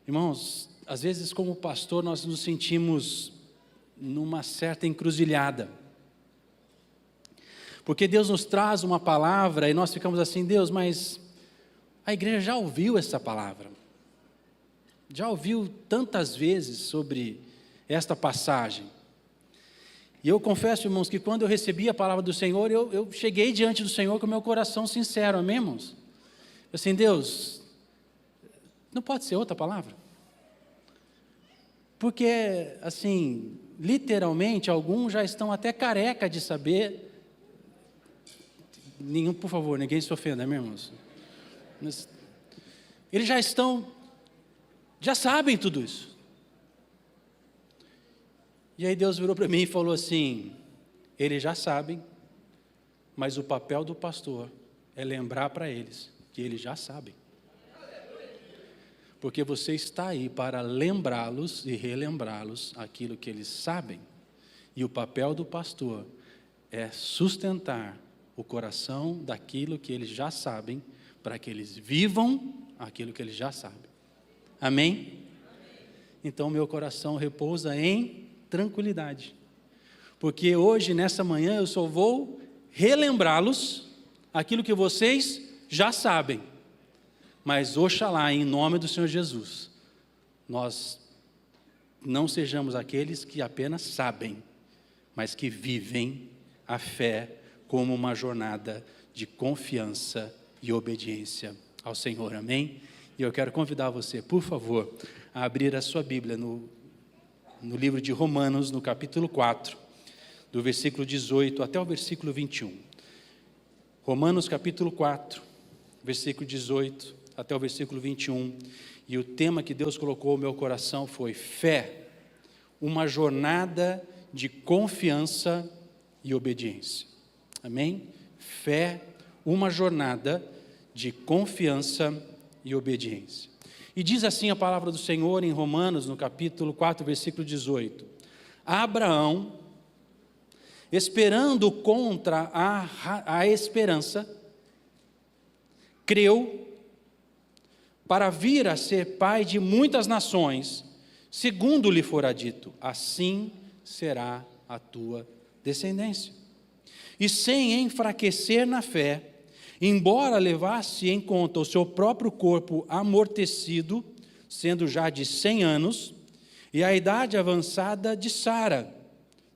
Irmãos, às vezes como pastor nós nos sentimos numa certa encruzilhada, porque Deus nos traz uma palavra e nós ficamos assim: Deus, mas a igreja já ouviu essa palavra, já ouviu tantas vezes sobre esta passagem. E eu confesso, irmãos, que quando eu recebi a palavra do Senhor, eu cheguei diante do Senhor com o meu coração sincero, amém, irmãos? Assim, Deus, não pode ser outra palavra? Porque, assim, literalmente, alguns já estão até careca de saber. Por favor, ninguém se ofenda, amém, irmãos? Mas eles já sabem tudo isso. E aí Deus virou para mim e falou assim: eles já sabem, mas o papel do pastor é lembrar para eles que eles já sabem. Porque você está aí para lembrá-los e relembrá-los aquilo que eles sabem. E o papel do pastor é sustentar o coração daquilo que eles já sabem, para que eles vivam aquilo que eles já sabem. Amém? Então meu coração repousa em tranquilidade, porque hoje, nessa manhã, eu só vou relembrá-los aquilo que vocês já sabem, mas oxalá, em nome do Senhor Jesus, nós não sejamos aqueles que apenas sabem, mas que vivem a fé como uma jornada de confiança e obediência ao Senhor, amém? E eu quero convidar você, por favor, a abrir a sua Bíblia no livro de Romanos, no capítulo 4, do versículo 18 até o versículo 21. Romanos capítulo 4, versículo 18 até o versículo 21. E o tema que Deus colocou no meu coração foi fé, uma jornada de confiança e obediência. Amém? Fé, uma jornada de confiança e obediência. E diz assim a palavra do Senhor em Romanos, no capítulo 4, versículo 18. Abraão, esperando contra a esperança, creu para vir a ser pai de muitas nações, segundo lhe fora dito, assim será a tua descendência. E sem enfraquecer na fé, embora levasse em conta o seu próprio corpo amortecido, sendo já de 100 anos, e a idade avançada de Sara,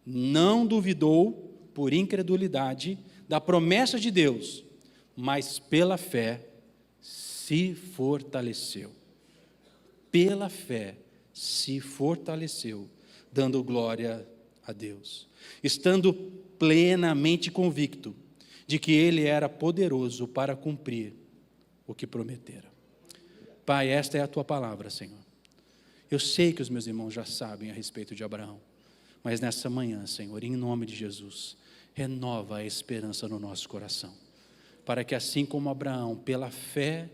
não duvidou, por incredulidade, da promessa de Deus, mas pela fé se fortaleceu. Pela fé se fortaleceu, dando glória a Deus, estando plenamente convicto de que Ele era poderoso para cumprir o que prometera. Pai, esta é a Tua palavra, Senhor. Eu sei que os meus irmãos já sabem a respeito de Abraão, mas nessa manhã, Senhor, em nome de Jesus, renova a esperança no nosso coração, para que assim como Abraão, pela fé,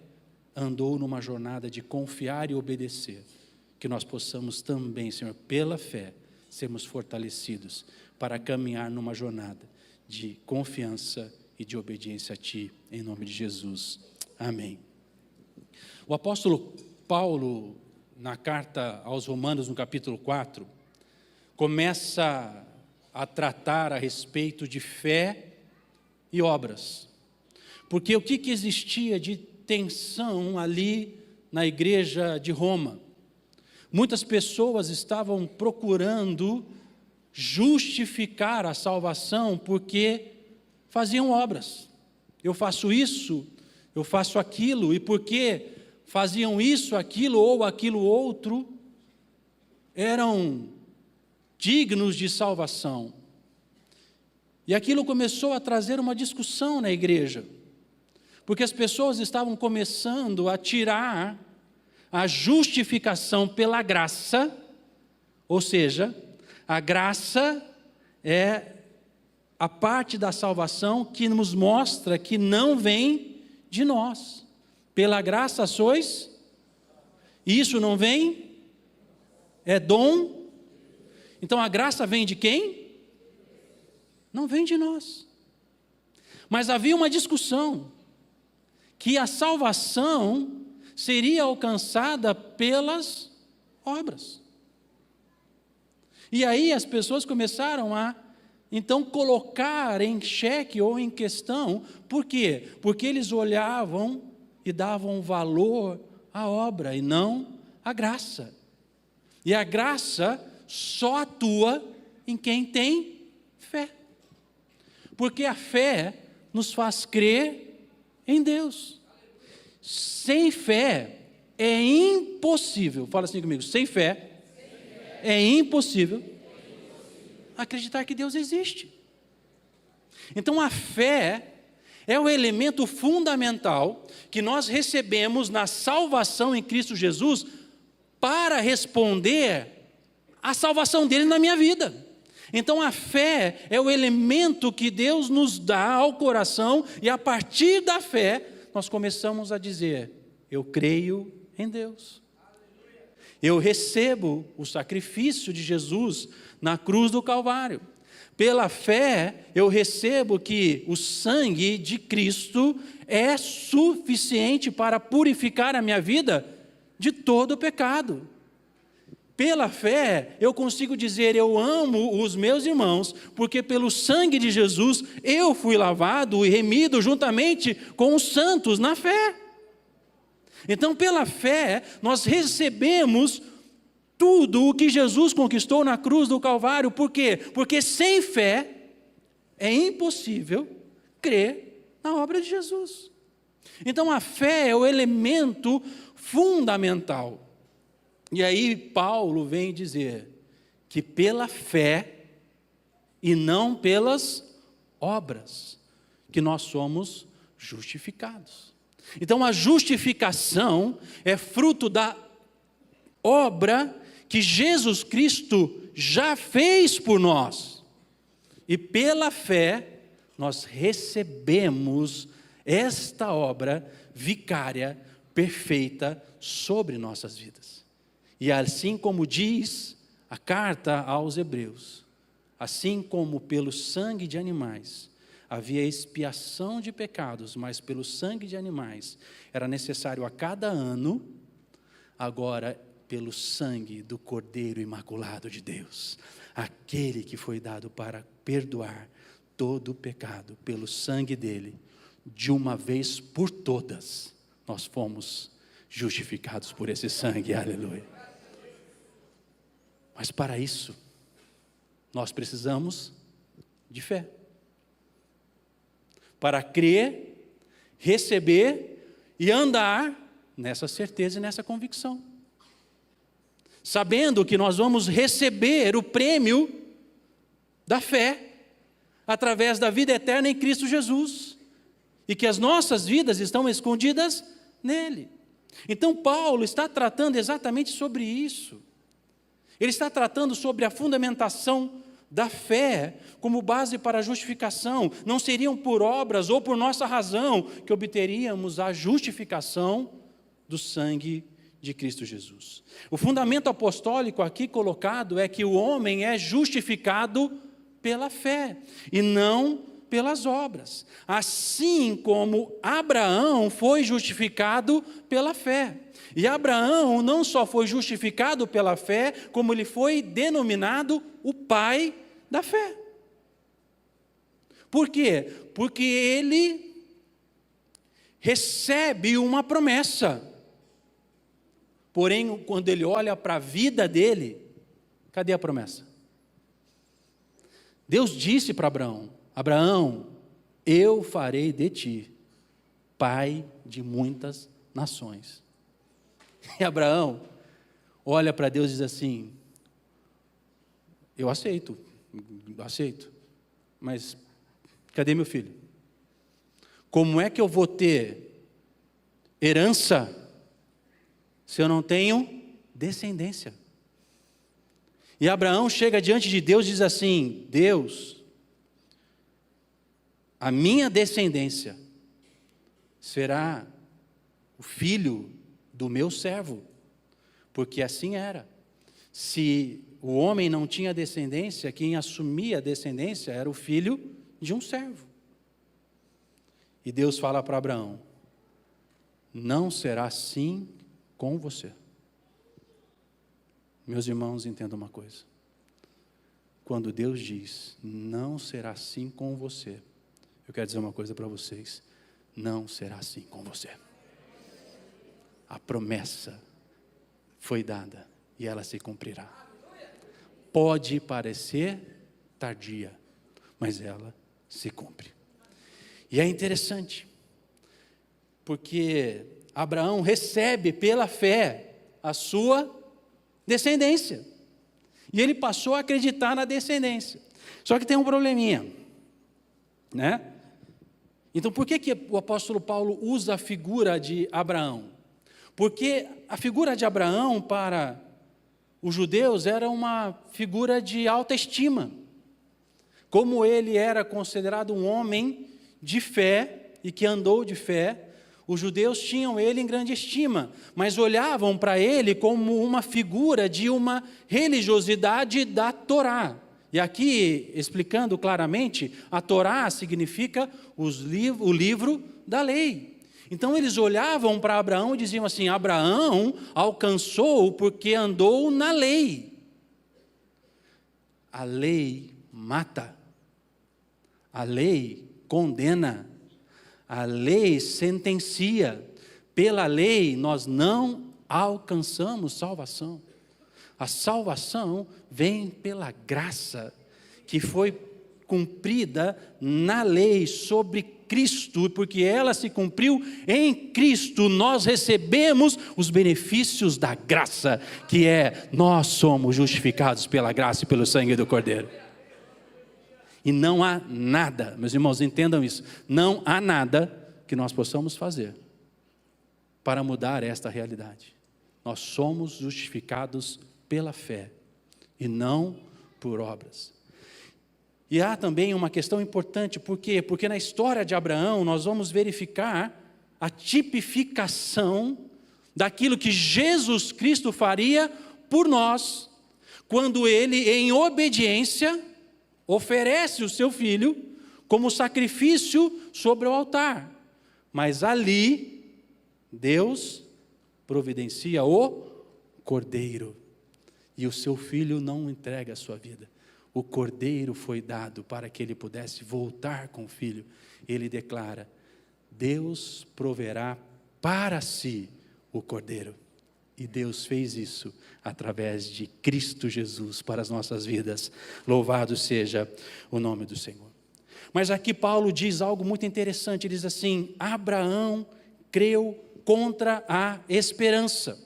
andou numa jornada de confiar e obedecer, que nós possamos também, Senhor, pela fé, sermos fortalecidos para caminhar numa jornada de confiança e de obediência a Ti, em nome de Jesus. Amém. O apóstolo Paulo, na carta aos Romanos, no capítulo 4, começa a tratar a respeito de fé e obras. Porque o que existia de tensão ali na igreja de Roma? Muitas pessoas estavam procurando justificar a salvação porque faziam obras. Eu faço isso, eu faço aquilo, e porque faziam isso, aquilo ou aquilo outro, eram dignos de salvação. E aquilo começou a trazer uma discussão na igreja, porque as pessoas estavam começando a tirar a justificação pela graça, ou seja, a graça é a parte da salvação que nos mostra que não vem de nós. Pela graça sois, isso não vem, é dom. Então a graça vem de quem? Não vem de nós. Mas havia uma discussão, que a salvação seria alcançada pelas obras. E aí as pessoas começaram a, então, colocar em xeque ou em questão. Por quê? Porque eles olhavam e davam valor à obra e não à graça. E a graça só atua em quem tem fé. Porque a fé nos faz crer em Deus. Sem fé é impossível, fala assim comigo, sem fé é impossível acreditar que Deus existe. Então a fé é o elemento fundamental que nós recebemos na salvação em Cristo Jesus para responder à salvação dele na minha vida. Então a fé é o elemento que Deus nos dá ao coração, e a partir da fé nós começamos a dizer: eu creio em Deus. Eu recebo o sacrifício de Jesus na cruz do Calvário. Pela fé, eu recebo que o sangue de Cristo é suficiente para purificar a minha vida de todo o pecado. Pela fé, eu consigo dizer: eu amo os meus irmãos, porque pelo sangue de Jesus eu fui lavado e remido juntamente com os santos na fé. Então, pela fé, nós recebemos tudo o que Jesus conquistou na cruz do Calvário. Por quê? Porque sem fé é impossível crer na obra de Jesus. Então, a fé é o elemento fundamental. E aí Paulo vem dizer que pela fé e não pelas obras que nós somos justificados. Então a justificação é fruto da obra que Jesus Cristo já fez por nós. E pela fé nós recebemos esta obra vicária, perfeita sobre nossas vidas. E assim como diz a carta aos Hebreus, assim como pelo sangue de animais havia expiação de pecados, mas pelo sangue de animais era necessário a cada ano, agora pelo sangue do Cordeiro Imaculado de Deus, aquele que foi dado para perdoar todo o pecado, pelo sangue dele, de uma vez por todas, nós fomos justificados por esse sangue, aleluia. Mas para isso, nós precisamos de fé. Para crer, receber e andar nessa certeza e nessa convicção. Sabendo que nós vamos receber o prêmio da fé através da vida eterna em Cristo Jesus. E que as nossas vidas estão escondidas nele. Então Paulo está tratando exatamente sobre isso. Ele está tratando sobre a fundamentação da fé como base para a justificação. Não seriam por obras ou por nossa razão que obteríamos a justificação do sangue de Cristo Jesus. O fundamento apostólico aqui colocado é que o homem é justificado pela fé e não pelas obras. Assim como Abraão foi justificado pela fé. E Abraão não só foi justificado pela fé, como ele foi denominado o pai da fé. Por quê? Porque ele recebe uma promessa. Porém, quando ele olha para a vida dele, cadê a promessa? Deus disse para Abraão: Abraão, eu farei de ti pai de muitas nações. E Abraão olha para Deus e diz assim: eu aceito, mas cadê meu filho? Como é que eu vou ter herança se eu não tenho descendência? E Abraão chega diante de Deus e diz assim: Deus, a minha descendência será o filho do meu servo, porque assim era. Se o homem não tinha descendência, quem assumia a descendência era o filho de um servo. E Deus fala para Abraão: não será assim com você. Meus irmãos, entendam uma coisa. Quando Deus diz, não será assim com você, eu quero dizer uma coisa para vocês, não será assim com você. A promessa foi dada e ela se cumprirá. Pode parecer tardia, mas ela se cumpre. E é interessante, porque Abraão recebe pela fé a sua descendência. E ele passou a acreditar na descendência. Só que tem um probleminha, né? Então, por que o apóstolo Paulo usa a figura de Abraão? Porque a figura de Abraão para os judeus era uma figura de alta estima. Como ele era considerado um homem de fé e que andou de fé, os judeus tinham ele em grande estima, mas olhavam para ele como uma figura de uma religiosidade da Torá. E aqui, explicando claramente, a Torá significa o livro da lei. Então eles olhavam para Abraão e diziam assim, Abraão alcançou porque andou na lei. A lei mata, a lei condena, a lei sentencia. Pela lei nós não alcançamos salvação. A salvação vem pela graça que foi cumprida na lei sobre Cristo, porque ela se cumpriu em Cristo, nós recebemos os benefícios da graça, que é, nós somos justificados pela graça e pelo sangue do Cordeiro. E não há nada, meus irmãos, entendam isso, não há nada que nós possamos fazer para mudar esta realidade. Nós somos justificados pela fé e não por obras. E há também uma questão importante, por quê? Porque na história de Abraão nós vamos verificar a tipificação daquilo que Jesus Cristo faria por nós, quando ele, em obediência, oferece o seu filho como sacrifício sobre o altar. Mas ali, Deus providencia o cordeiro. E o seu filho não entrega a sua vida. O cordeiro foi dado para que ele pudesse voltar com o filho. Ele declara, Deus proverá para si o cordeiro. E Deus fez isso através de Cristo Jesus para as nossas vidas. Louvado seja o nome do Senhor. Mas aqui Paulo diz algo muito interessante. Ele diz assim, Abraão creu contra a esperança.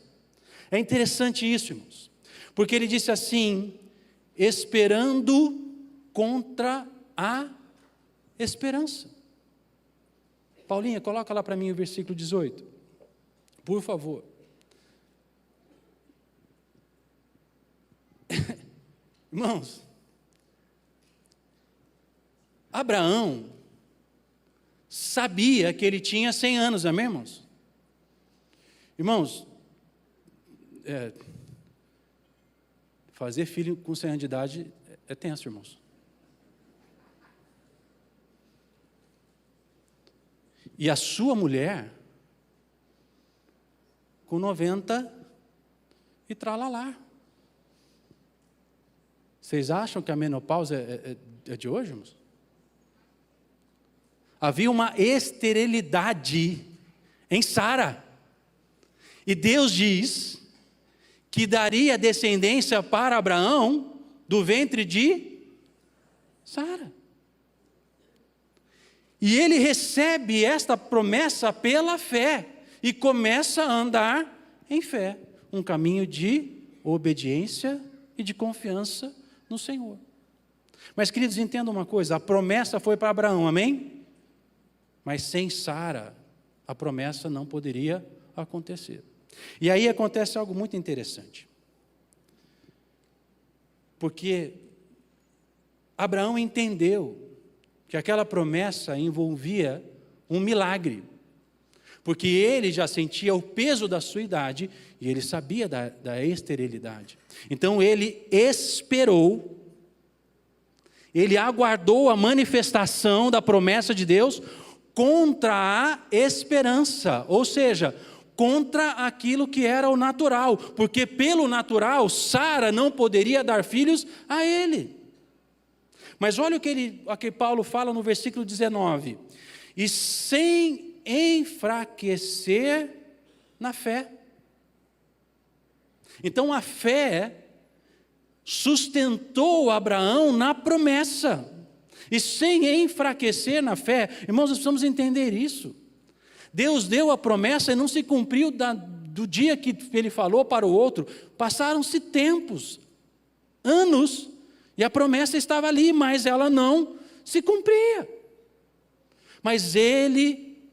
É interessante isso, irmãos. Porque ele disse assim, esperando contra a esperança. Paulinha, coloca lá para mim o versículo 18. Por favor. Irmãos, Abraão sabia que ele tinha 100 anos, amém, irmãos? Irmãos, fazer filho com 100 anos de idade é tenso, irmãos. E a sua mulher, com 90 e tralalá. Vocês acham que a menopausa é de hoje, irmãos? Havia uma esterilidade em Sara. E Deus diz que daria descendência para Abraão do ventre de Sara. E ele recebe esta promessa pela fé e começa a andar em fé, um caminho de obediência e de confiança no Senhor. Mas, queridos, entendam uma coisa, a promessa foi para Abraão, amém? Mas sem Sara, a promessa não poderia acontecer. E aí acontece algo muito interessante. Porque Abraão entendeu que aquela promessa envolvia um milagre. Porque ele já sentia o peso da sua idade e ele sabia da esterilidade. Então ele esperou, ele aguardou a manifestação da promessa de Deus contra a esperança, ou seja, contra aquilo que era o natural, porque pelo natural, Sara não poderia dar filhos a ele. Mas olha o que Paulo fala no versículo 19: e sem enfraquecer na fé. Então a fé sustentou Abraão na promessa, e sem enfraquecer na fé. Irmãos, nós precisamos entender isso. Deus deu a promessa e não se cumpriu do dia que ele falou para o outro. Passaram-se tempos, anos, e a promessa estava ali, mas ela não se cumpria. Mas ele,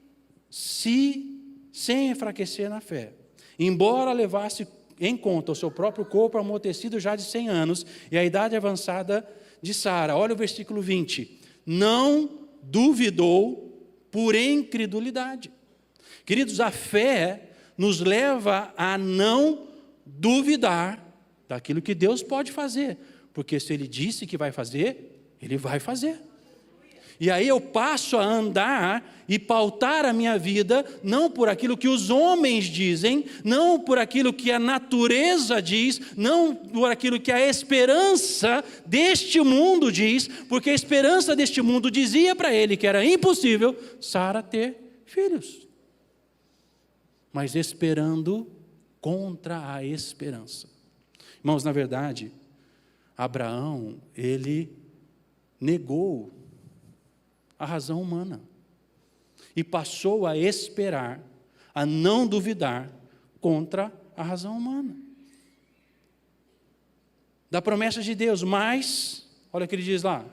sem enfraquecer na fé, embora levasse em conta o seu próprio corpo amortecido já de 100 anos e a idade avançada de Sara, olha o versículo 20, não duvidou por incredulidade. Queridos, a fé nos leva a não duvidar daquilo que Deus pode fazer, porque se Ele disse que vai fazer, Ele vai fazer. E aí eu passo a andar e pautar a minha vida, não por aquilo que os homens dizem, não por aquilo que a natureza diz, não por aquilo que a esperança deste mundo diz, porque a esperança deste mundo dizia para ele que era impossível Sara ter filhos. Mas esperando contra a esperança. Irmãos, na verdade, Abraão, ele negou a razão humana e passou a esperar, a não duvidar contra a razão humana da promessa de Deus. Mas, olha o que ele diz lá,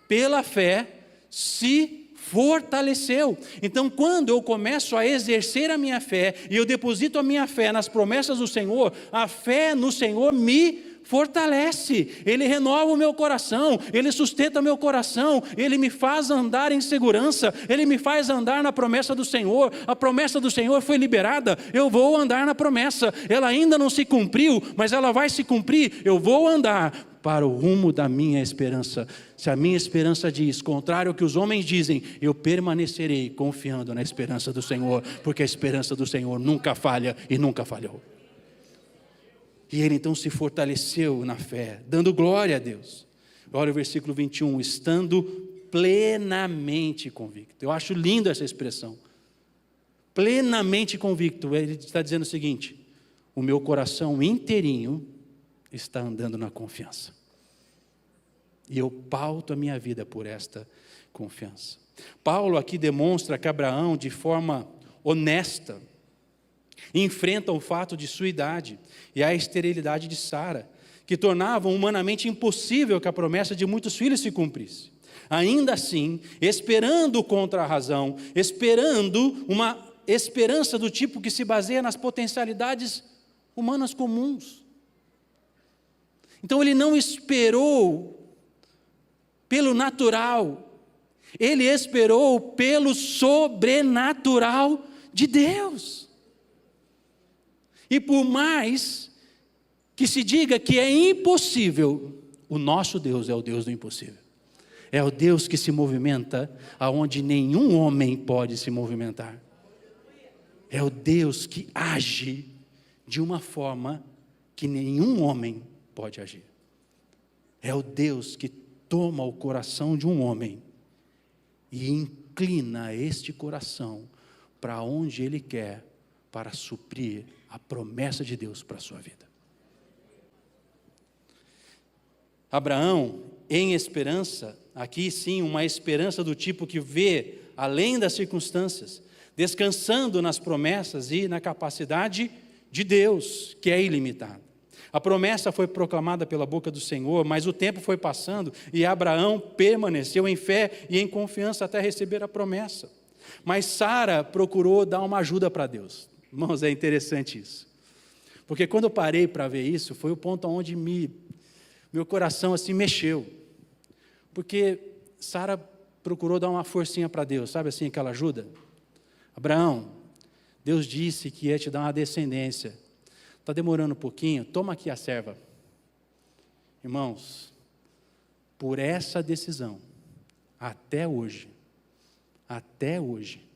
pela fé se fortaleceu. Então, quando eu começo a exercer a minha fé e eu deposito a minha fé nas promessas do Senhor, a fé no Senhor me fortalece, Ele renova o meu coração, Ele sustenta meu coração, Ele me faz andar em segurança, Ele me faz andar na promessa do Senhor. A promessa do Senhor foi liberada, eu vou andar na promessa. Ela ainda não se cumpriu, mas ela vai se cumprir. Eu vou andar para o rumo da minha esperança. Se a minha esperança diz, contrário ao que os homens dizem, eu permanecerei confiando na esperança do Senhor, porque a esperança do Senhor nunca falha e nunca falhou. E ele então se fortaleceu na fé, dando glória a Deus. Olha o versículo 21, estando plenamente convicto. Eu acho lindo essa expressão. Plenamente convicto. Ele está dizendo o seguinte: o meu coração inteirinho está andando na confiança. E eu pauto a minha vida por esta confiança. Paulo aqui demonstra que Abraão, de forma honesta, enfrenta o fato de sua idade e a esterilidade de Sara, que tornavam humanamente impossível que a promessa de muitos filhos se cumprisse. Ainda assim, esperando contra a razão, esperando uma esperança do tipo que se baseia nas potencialidades humanas comuns. Então ele não esperou pelo natural, ele esperou pelo sobrenatural de Deus. E por mais que se diga que é impossível, o nosso Deus é o Deus do impossível. É o Deus que se movimenta aonde nenhum homem pode se movimentar. É o Deus que age de uma forma que nenhum homem pode agir. É o Deus que toma o coração de um homem e inclina este coração para onde Ele quer, para suprir a promessa de Deus para a sua vida. Abraão, em esperança, aqui sim, uma esperança do tipo que vê além das circunstâncias, descansando nas promessas e na capacidade de Deus, que é ilimitada. A promessa foi proclamada pela boca do Senhor, mas o tempo foi passando e Abraão permaneceu em fé e em confiança até receber a promessa. Mas Sara procurou dar uma ajuda para Deus. Irmãos, é interessante isso. Porque quando eu parei para ver isso, foi o ponto onde meu coração assim mexeu. Porque Sara procurou dar uma forcinha para Deus, sabe assim, aquela ajuda? Abraão, Deus disse que ia te dar uma descendência. Está demorando um pouquinho, toma aqui a serva. Irmãos, por essa decisão, até hoje, até hoje,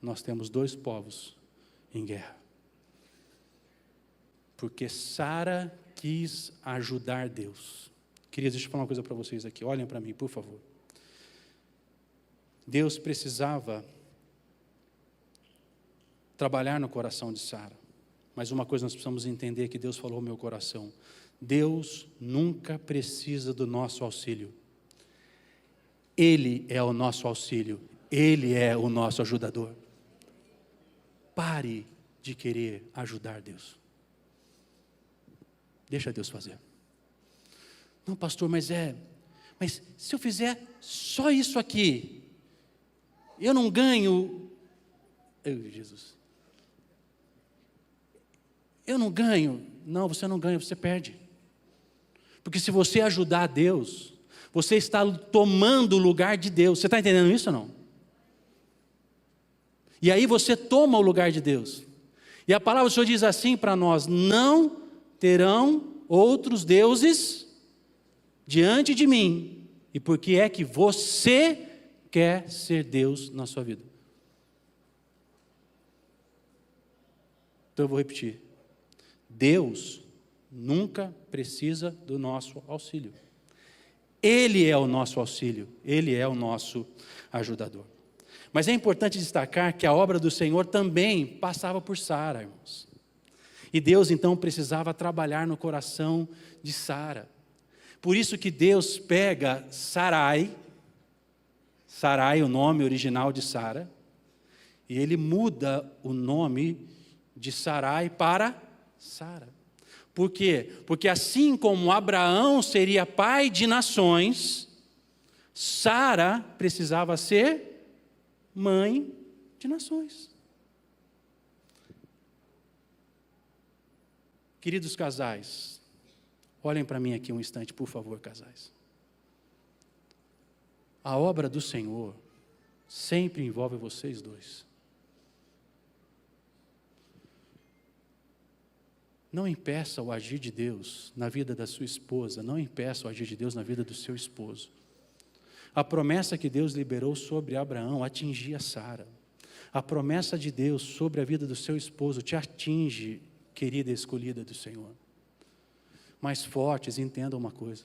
nós temos 2 povos em guerra. Porque Sara quis ajudar Deus. Queridos, deixa eu falar uma coisa para vocês aqui. Olhem para mim, por favor. Deus precisava trabalhar no coração de Sara. Mas uma coisa nós precisamos entender que Deus falou ao meu coração. Deus nunca precisa do nosso auxílio. Ele é o nosso auxílio. Ele é o nosso ajudador. Pare de querer ajudar Deus. Deixa Deus fazer. Não, pastor, mas se eu fizer só isso aqui, eu não ganho. Jesus. Eu não ganho. Não, você não ganha, você perde. Porque se você ajudar Deus, você está tomando o lugar de Deus. Você está entendendo isso ou não? E aí você toma o lugar de Deus. E a palavra do Senhor diz assim para nós: não terão outros deuses diante de mim. E por que é que você quer ser Deus na sua vida? Então eu vou repetir. Deus nunca precisa do nosso auxílio. Ele é o nosso auxílio, Ele é o nosso ajudador. Mas é importante destacar que a obra do Senhor também passava por Sara, irmãos. E Deus então precisava trabalhar no coração de Sara. Por isso que Deus pega Sarai, o nome original de Sara, e Ele muda o nome de Sarai para Sara. Por quê? Porque assim como Abraão seria pai de nações, Sara precisava ser mãe de nações. Queridos casais, olhem para mim aqui um instante, por favor, casais. A obra do Senhor sempre envolve vocês dois. Não impeça o agir de Deus na vida da sua esposa, não impeça o agir de Deus na vida do seu esposo. A promessa que Deus liberou sobre Abraão atingia Sara. A promessa de Deus sobre a vida do seu esposo te atinge, querida escolhida do Senhor. Mais fortes, entendam uma coisa: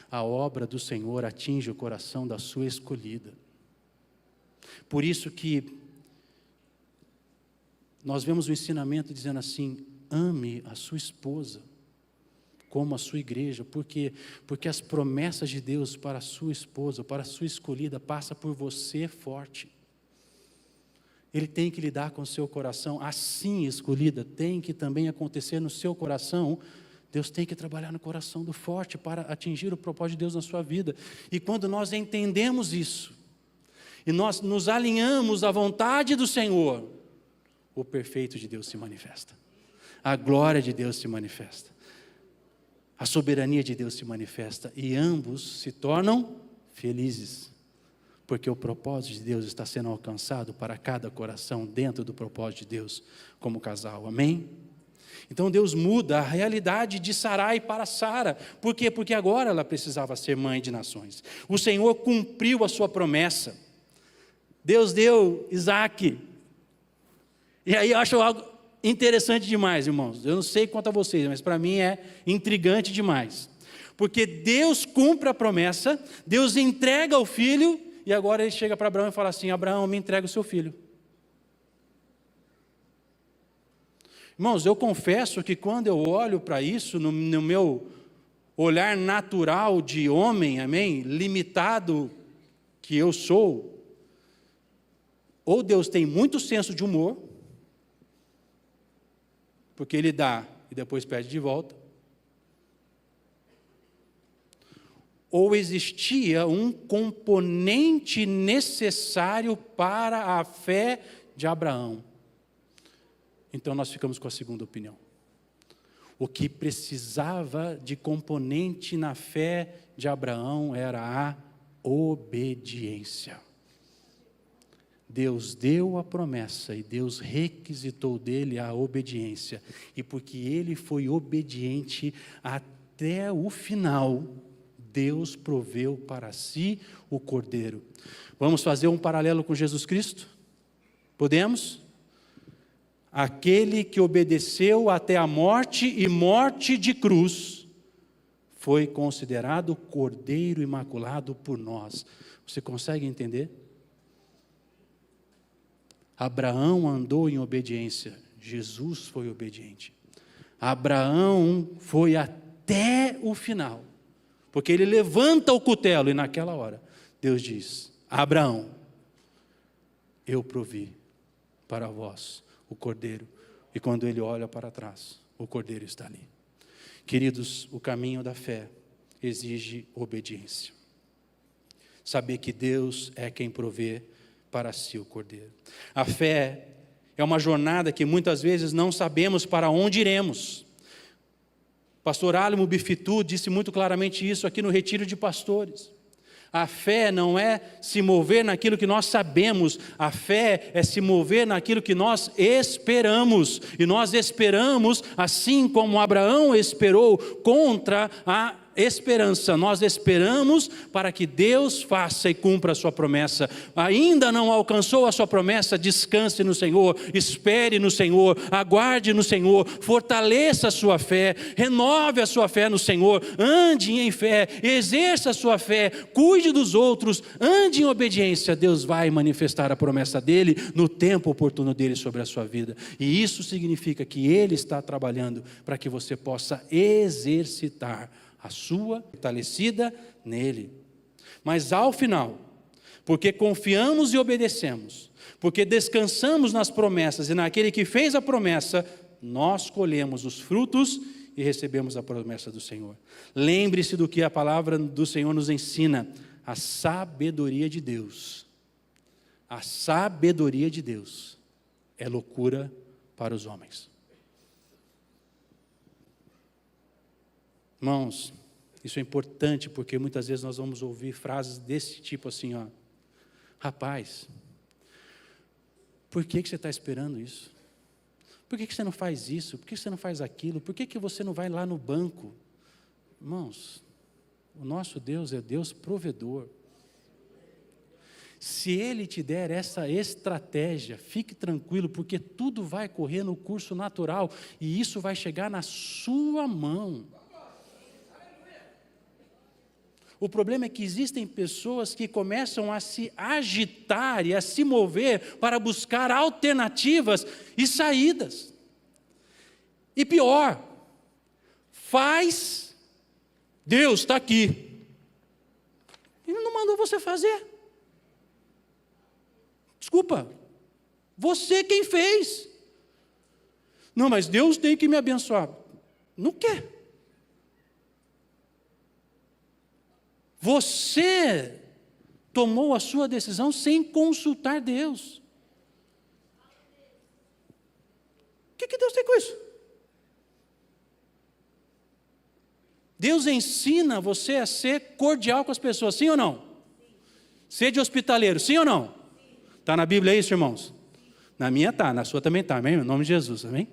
a obra do Senhor atinge o coração da sua escolhida. Por isso que nós vemos o ensinamento dizendo assim: ame a sua esposa como a sua igreja. Por quê? Porque as promessas de Deus para a sua esposa, para a sua escolhida, passa por você forte. Ele tem que lidar com o seu coração. Assim, escolhida, tem que também acontecer no seu coração. Deus tem que trabalhar no coração do forte para atingir o propósito de Deus na sua vida. E quando nós entendemos isso, e nós nos alinhamos à vontade do Senhor, o perfeito de Deus se manifesta. A glória de Deus se manifesta. A soberania de Deus se manifesta. E ambos se tornam felizes. Porque o propósito de Deus está sendo alcançado para cada coração dentro do propósito de Deus como casal. Amém? Então Deus muda a realidade de Sarai para Sara. Por quê? Porque agora ela precisava ser mãe de nações. O Senhor cumpriu a sua promessa. Deus deu Isaac. E aí eu acho algo interessante demais, irmãos. Eu não sei quanto a vocês, mas para mim é intrigante demais. Porque Deus cumpre a promessa, Deus entrega o filho, e agora ele chega para Abraão e fala assim: Abraão, me entrega o seu filho. Irmãos, eu confesso que quando eu olho para isso, no meu olhar natural de homem, amém, limitado que eu sou, ou Deus tem muito senso de humor, porque Ele dá e depois pede de volta, ou existia um componente necessário para a fé de Abraão. Então nós ficamos com a segunda opinião. O que precisava de componente na fé de Abraão era a obediência. Deus deu a promessa e Deus requisitou dele a obediência. E porque ele foi obediente até o final, Deus proveu para si o Cordeiro. Vamos fazer um paralelo com Jesus Cristo? Podemos? Aquele que obedeceu até a morte e morte de cruz, foi considerado Cordeiro imaculado por nós. Você consegue entender? Abraão andou em obediência, Jesus foi obediente. Abraão foi até o final, porque ele levanta o cutelo e naquela hora Deus diz: Abraão, eu provi para vós o Cordeiro. E quando ele olha para trás, o Cordeiro está ali. Queridos, o caminho da fé exige obediência. Saber que Deus é quem provê para si o Cordeiro. A fé é uma jornada que muitas vezes não sabemos para onde iremos. Pastor Álimo Bifitu disse muito claramente isso aqui no retiro de pastores. A fé não é se mover naquilo que nós sabemos, a fé é se mover naquilo que nós esperamos. E nós esperamos, assim como Abraão esperou contra a esperança. Nós esperamos para que Deus faça e cumpra a sua promessa. Ainda não alcançou a sua promessa, descanse no Senhor, espere no Senhor, aguarde no Senhor, fortaleça a sua fé, renove a sua fé no Senhor, ande em fé, exerça a sua fé, cuide dos outros, ande em obediência. Deus vai manifestar a promessa dele no tempo oportuno dele sobre a sua vida. E isso significa que ele está trabalhando para que você possa exercitar a sua fortalecida nele. Mas ao final, porque confiamos e obedecemos, porque descansamos nas promessas e naquele que fez a promessa, nós colhemos os frutos e recebemos a promessa do Senhor. Lembre-se do que a palavra do Senhor nos ensina: a sabedoria de Deus. A sabedoria de Deus é loucura para os homens. Irmãos, isso é importante porque muitas vezes nós vamos ouvir frases desse tipo assim, ó: rapaz, por que você está esperando isso? Por que você não faz isso? Por que você não faz aquilo? Por que você não vai lá no banco? Irmãos, o nosso Deus é Deus provedor. Se Ele te der essa estratégia, fique tranquilo, porque tudo vai correr no curso natural e isso vai chegar na sua mão. O problema é que existem pessoas que começam a se agitar e a se mover para buscar alternativas e saídas. E pior, faz, Deus está aqui. Ele não mandou você fazer. Desculpa, você quem fez. Não, mas Deus tem que me abençoar. Não quer. Você tomou a sua decisão sem consultar Deus. O que Deus tem com isso? Deus ensina você a ser cordial com as pessoas, sim ou não? Ser de hospitaleiro, sim ou não? Está na Bíblia isso, irmãos? Na minha está, na sua também está, amém? Em nome de Jesus, amém?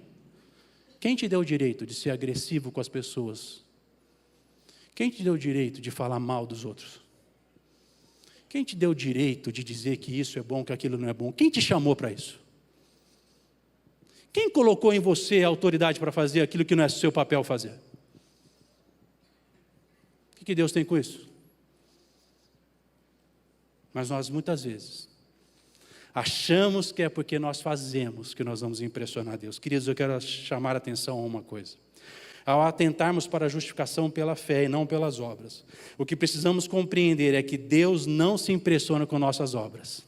Quem te deu o direito de ser agressivo com as pessoas? Quem te deu o direito de falar mal dos outros? Quem te deu o direito de dizer que isso é bom, que aquilo não é bom? Quem te chamou para isso? Quem colocou em você a autoridade para fazer aquilo que não é seu papel fazer? O que Deus tem com isso? Mas nós muitas vezes achamos que é porque nós fazemos que nós vamos impressionar Deus. Queridos, eu quero chamar a atenção a uma coisa. Ao atentarmos para a justificação pela fé e não pelas obras, o que precisamos compreender é que Deus não se impressiona com nossas obras.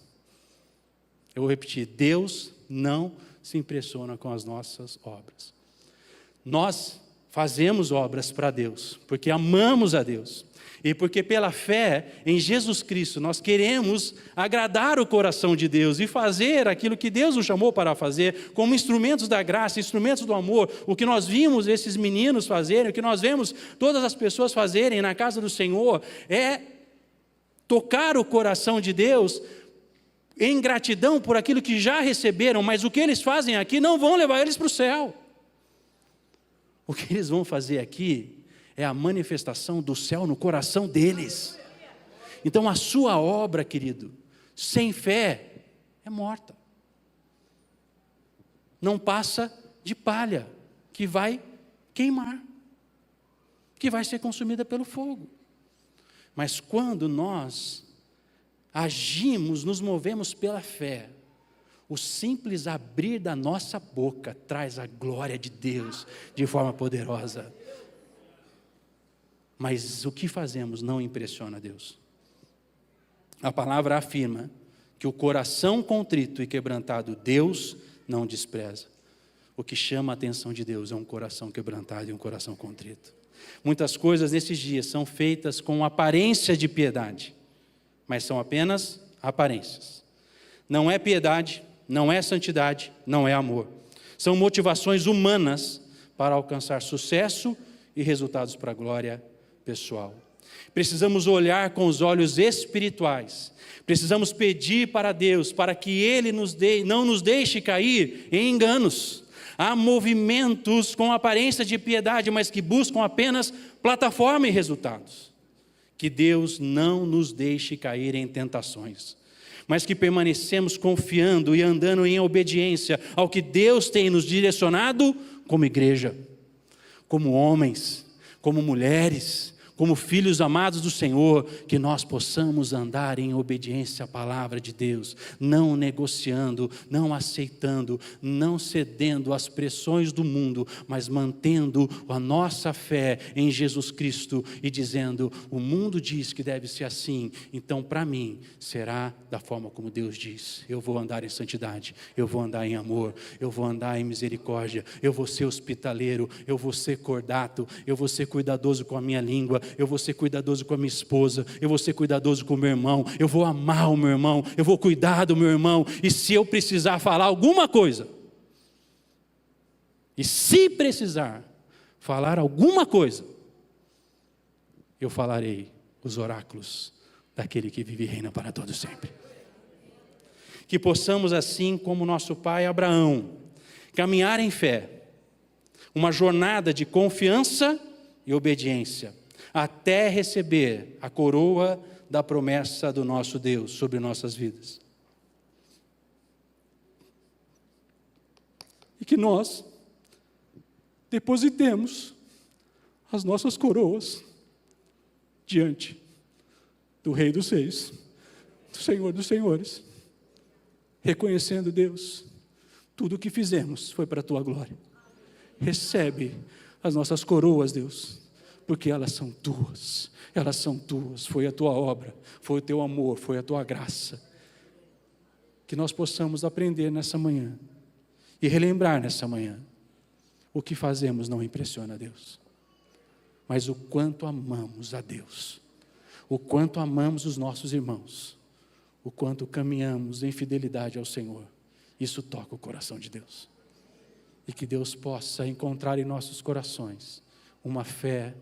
Eu vou repetir: Deus não se impressiona com as nossas obras. Nós fazemos obras para Deus, porque amamos a Deus. E porque pela fé em Jesus Cristo nós queremos agradar o coração de Deus e fazer aquilo que Deus nos chamou para fazer, como instrumentos da graça, instrumentos do amor. O que nós vimos esses meninos fazerem, o que nós vemos todas as pessoas fazerem na casa do Senhor, é tocar o coração de Deus em gratidão por aquilo que já receberam, mas o que eles fazem aqui não vão levar eles para o céu. O que eles vão fazer aqui é a manifestação do céu no coração deles. Então a sua obra, querido, sem fé, é morta. Não passa de palha, que vai queimar, que vai ser consumida pelo fogo. Mas quando nós agimos, nos movemos pela fé, o simples abrir da nossa boca traz a glória de Deus de forma poderosa. Mas o que fazemos não impressiona Deus. A palavra afirma que o coração contrito e quebrantado Deus não despreza. O que chama a atenção de Deus é um coração quebrantado e um coração contrito. Muitas coisas nesses dias são feitas com aparência de piedade, mas são apenas aparências. Não é piedade, não é santidade, não é amor. São motivações humanas para alcançar sucesso e resultados para a glória pessoal. Precisamos olhar com os olhos espirituais. Precisamos pedir para Deus, para que Ele não nos deixe cair em enganos. Há movimentos com aparência de piedade, mas que buscam apenas plataforma e resultados. Que Deus não nos deixe cair em tentações, mas que permanecemos confiando e andando em obediência ao que Deus tem nos direcionado como igreja, como homens, como mulheres, como filhos amados do Senhor, que nós possamos andar em obediência à palavra de Deus, não negociando, não aceitando, não cedendo às pressões do mundo, mas mantendo a nossa fé em Jesus Cristo e dizendo: o mundo diz que deve ser assim, então para mim será da forma como Deus diz. Eu vou andar em santidade, eu vou andar em amor, eu vou andar em misericórdia, eu vou ser hospitaleiro, eu vou ser cordato, eu vou ser cuidadoso com a minha língua, eu vou ser cuidadoso com a minha esposa, eu vou ser cuidadoso com o meu irmão, eu vou amar o meu irmão, eu vou cuidar do meu irmão, e se eu precisar falar alguma coisa, e se precisar falar alguma coisa, eu falarei os oráculos daquele que vive e reina para todo sempre. Que possamos, assim como nosso pai Abraão, caminhar em fé, uma jornada de confiança e obediência, até receber a coroa da promessa do nosso Deus sobre nossas vidas. E que nós depositemos as nossas coroas diante do Rei dos Reis, do Senhor dos Senhores, reconhecendo, Deus, tudo o que fizemos foi para a Tua glória. Recebe as nossas coroas, Deus, porque elas são Tuas, foi a Tua obra, foi o Teu amor, foi a Tua graça. Que nós possamos aprender nessa manhã e relembrar nessa manhã: o que fazemos não impressiona a Deus, mas o quanto amamos a Deus, o quanto amamos os nossos irmãos, o quanto caminhamos em fidelidade ao Senhor. Isso toca o coração de Deus. E que Deus possa encontrar em nossos corações uma fé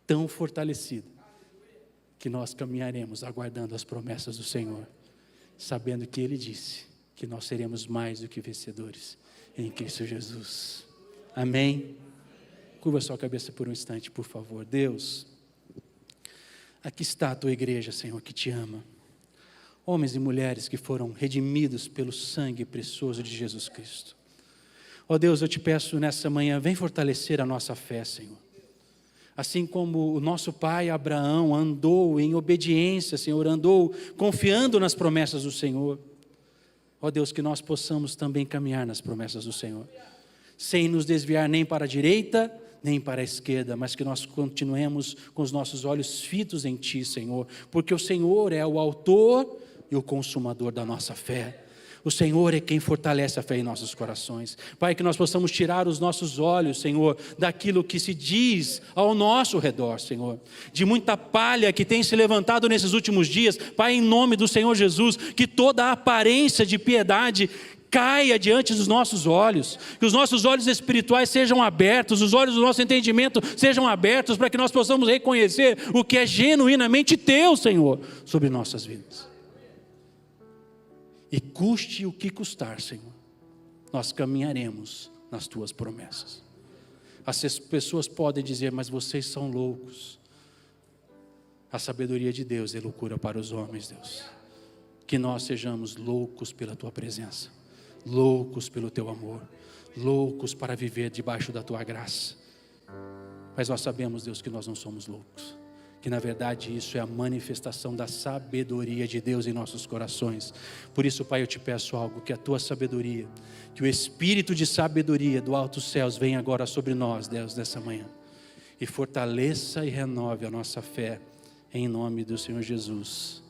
tão fortalecida, que nós caminharemos aguardando as promessas do Senhor, sabendo que Ele disse que nós seremos mais do que vencedores em Cristo Jesus. Amém? Curva sua cabeça por um instante, por favor. Deus, aqui está a Tua igreja, Senhor, que Te ama. Homens e mulheres que foram redimidos pelo sangue precioso de Jesus Cristo. Ó Deus, eu Te peço nessa manhã, vem fortalecer a nossa fé, Senhor. Assim como o nosso pai Abraão andou em obediência, Senhor, andou confiando nas promessas do Senhor. Ó Deus, que nós possamos também caminhar nas promessas do Senhor, sem nos desviar nem para a direita, nem para a esquerda, mas que nós continuemos com os nossos olhos fitos em Ti, Senhor, porque o Senhor é o autor e o consumador da nossa fé. O Senhor é quem fortalece a fé em nossos corações. Pai, que nós possamos tirar os nossos olhos, Senhor, daquilo que se diz ao nosso redor, Senhor, de muita palha que tem se levantado nesses últimos dias. Pai, em nome do Senhor Jesus, que toda a aparência de piedade caia diante dos nossos olhos, que os nossos olhos espirituais sejam abertos, os olhos do nosso entendimento sejam abertos, para que nós possamos reconhecer o que é genuinamente Teu, Senhor, sobre nossas vidas. E custe o que custar, Senhor, nós caminharemos nas Tuas promessas. As pessoas podem dizer, mas vocês são loucos. A sabedoria de Deus é loucura para os homens, Deus. Que nós sejamos loucos pela Tua presença, loucos pelo Teu amor, loucos para viver debaixo da Tua graça. Mas nós sabemos, Deus, que nós não somos loucos, que na verdade isso é a manifestação da sabedoria de Deus em nossos corações. Por isso, Pai, eu te peço algo, que a Tua sabedoria, que o Espírito de sabedoria do alto céus venha agora sobre nós, Deus, nessa manhã, e fortaleça e renove a nossa fé, em nome do Senhor Jesus.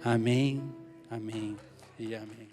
Amém, amém e amém.